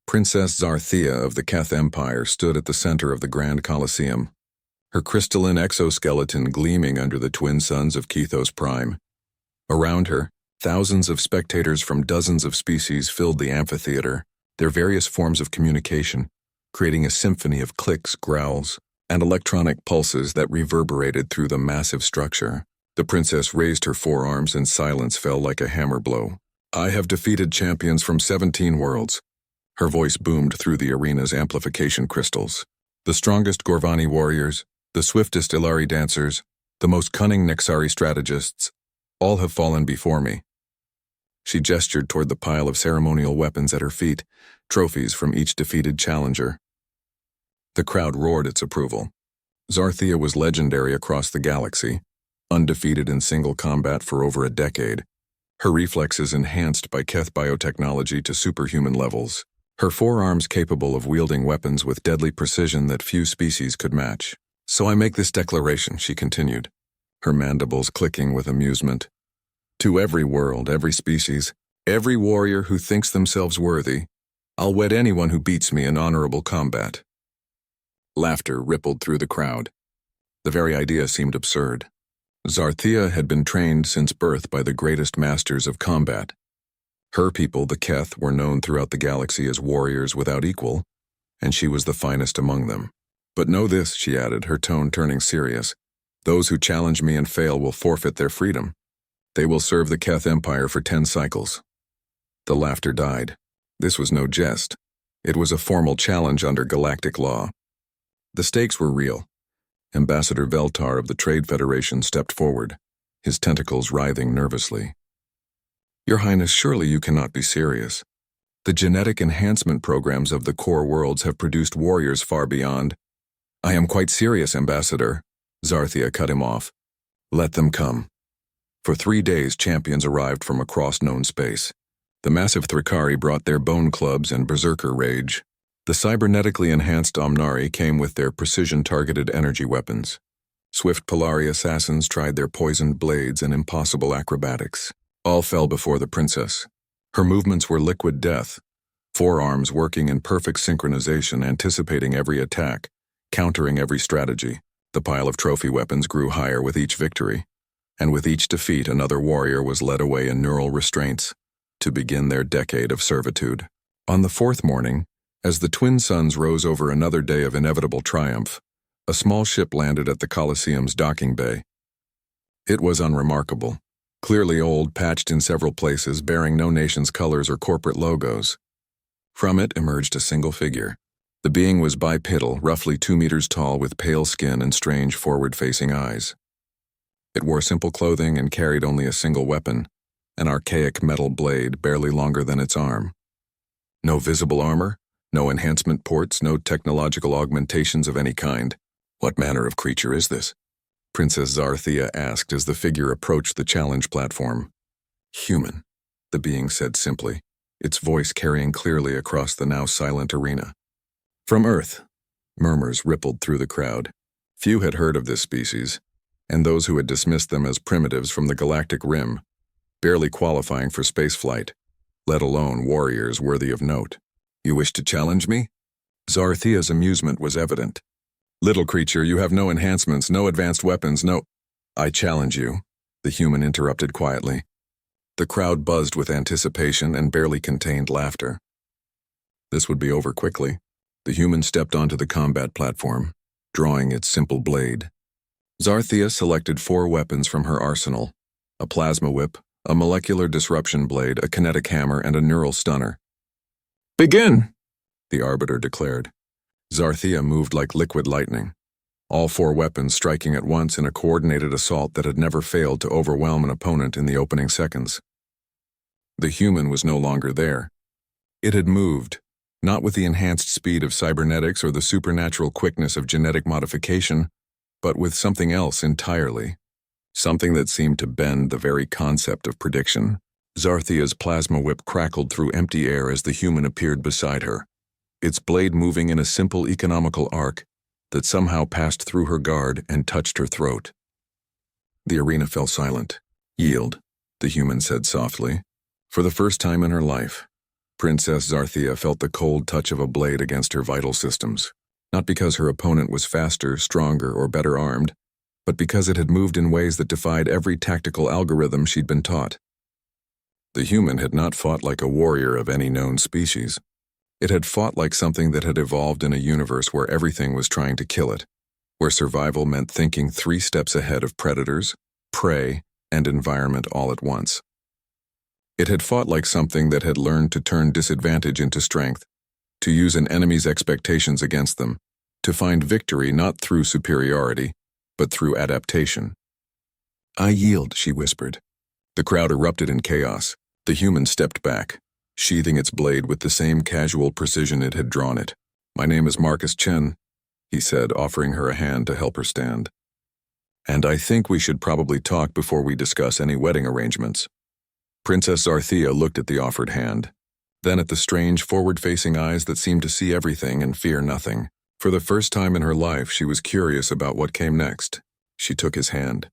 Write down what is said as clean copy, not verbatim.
Princess Zarthea of the Keth Empire stood at the center of the Grand Colosseum, her crystalline exoskeleton gleaming under the twin suns of Kethos Prime. Around her, thousands of spectators from dozens of species filled the amphitheater, their various forms of communication, creating a symphony of clicks, growls, and electronic pulses that reverberated through the massive structure. The princess raised her forearms and silence fell like a hammer blow. "I have defeated champions from 17 worlds." Her voice boomed through the arena's amplification crystals. "The strongest Gorvani warriors, the swiftest Ilari dancers, the most cunning Nexari strategists, all have fallen before me." She gestured toward the pile of ceremonial weapons at her feet, trophies from each defeated challenger. The crowd roared its approval. Zarthea was legendary across the galaxy, undefeated in single combat for over a decade, her reflexes enhanced by Keth biotechnology to superhuman levels, her forearms capable of wielding weapons with deadly precision that few species could match. "So I make this declaration," she continued, her mandibles clicking with amusement. "To every world, every species, every warrior who thinks themselves worthy, I'll wed anyone who beats me in honorable combat." Laughter rippled through the crowd. The very idea seemed absurd. Zarthea had been trained since birth by the greatest masters of combat. Her people, the Keth, were known throughout the galaxy as warriors without equal, and she was the finest among them. "But know this," she added, her tone turning serious. "Those who challenge me and fail will forfeit their freedom. They will serve the Keth Empire for 10 cycles. The laughter died. This was no jest. It was a formal challenge under galactic law. The stakes were real. Ambassador Veltar of the Trade Federation stepped forward, his tentacles writhing nervously. "Your Highness, surely you cannot be serious. The genetic enhancement programs of the core worlds have produced warriors far beyond." "I am quite serious, Ambassador," Zarthea cut him off. "Let them come." For 3 days, champions arrived from across known space. The massive Thrakari brought their bone clubs and berserker rage. The cybernetically enhanced Omnari came with their precision-targeted energy weapons. Swift Polari assassins tried their poisoned blades and impossible acrobatics. All fell before the princess. Her movements were liquid death, forearms working in perfect synchronization, anticipating every attack, countering every strategy. The pile of trophy weapons grew higher with each victory, and with each defeat another warrior was led away in neural restraints to begin their decade of servitude. On the 4th morning, as the twin suns rose over another day of inevitable triumph, a small ship landed at the Colosseum's docking bay. It was unremarkable, clearly old, patched in several places, bearing no nation's colors or corporate logos. From it emerged a single figure. The being was bipedal, roughly 2 meters tall, with pale skin and strange forward-facing eyes. It wore simple clothing and carried only a single weapon, an archaic metal blade barely longer than its arm. No visible armor, no enhancement ports, no technological augmentations of any kind. "What manner of creature is this?" Princess Zarthea asked as the figure approached the challenge platform. "Human," the being said simply, its voice carrying clearly across the now silent arena. "From Earth," murmurs rippled through the crowd. Few had heard of this species, and those who had dismissed them as primitives from the galactic rim, barely qualifying for spaceflight, let alone warriors worthy of note. "You wish to challenge me?" Zarthea's amusement was evident. "Little creature, you have no enhancements, no advanced weapons, no—" "I challenge you," the human interrupted quietly. The crowd buzzed with anticipation and barely contained laughter. This would be over quickly. The human stepped onto the combat platform, drawing its simple blade. Zarthea selected 4 weapons from her arsenal: a plasma whip, a molecular disruption blade, a kinetic hammer, and a neural stunner. "Begin!" the arbiter declared. Zarthea moved like liquid lightning, all 4 weapons striking at once in a coordinated assault that had never failed to overwhelm an opponent in the opening seconds. The human was no longer there. It had moved, not with the enhanced speed of cybernetics or the supernatural quickness of genetic modification, but with something else entirely. Something that seemed to bend the very concept of prediction. Zarthea's plasma whip crackled through empty air as the human appeared beside her, its blade moving in a simple economical arc that somehow passed through her guard and touched her throat. The arena fell silent. "Yield," the human said softly. For the first time in her life, Princess Zarthia felt the cold touch of a blade against her vital systems, not because her opponent was faster, stronger, or better armed, but because it had moved in ways that defied every tactical algorithm she'd been taught. The human had not fought like a warrior of any known species. It had fought like something that had evolved in a universe where everything was trying to kill it, where survival meant thinking 3 steps ahead of predators, prey, and environment all at once. It had fought like something that had learned to turn disadvantage into strength, to use an enemy's expectations against them, to find victory not through superiority, but through adaptation. "I yield," she whispered. The crowd erupted in chaos. The human stepped back, sheathing its blade with the same casual precision it had drawn it. "My name is Marcus Chen," he said, offering her a hand to help her stand. "And I think we should probably talk before we discuss any wedding arrangements." Princess Zarthia looked at the offered hand, then at the strange forward-facing eyes that seemed to see everything and fear nothing. For the first time in her life, she was curious about what came next. She took his hand.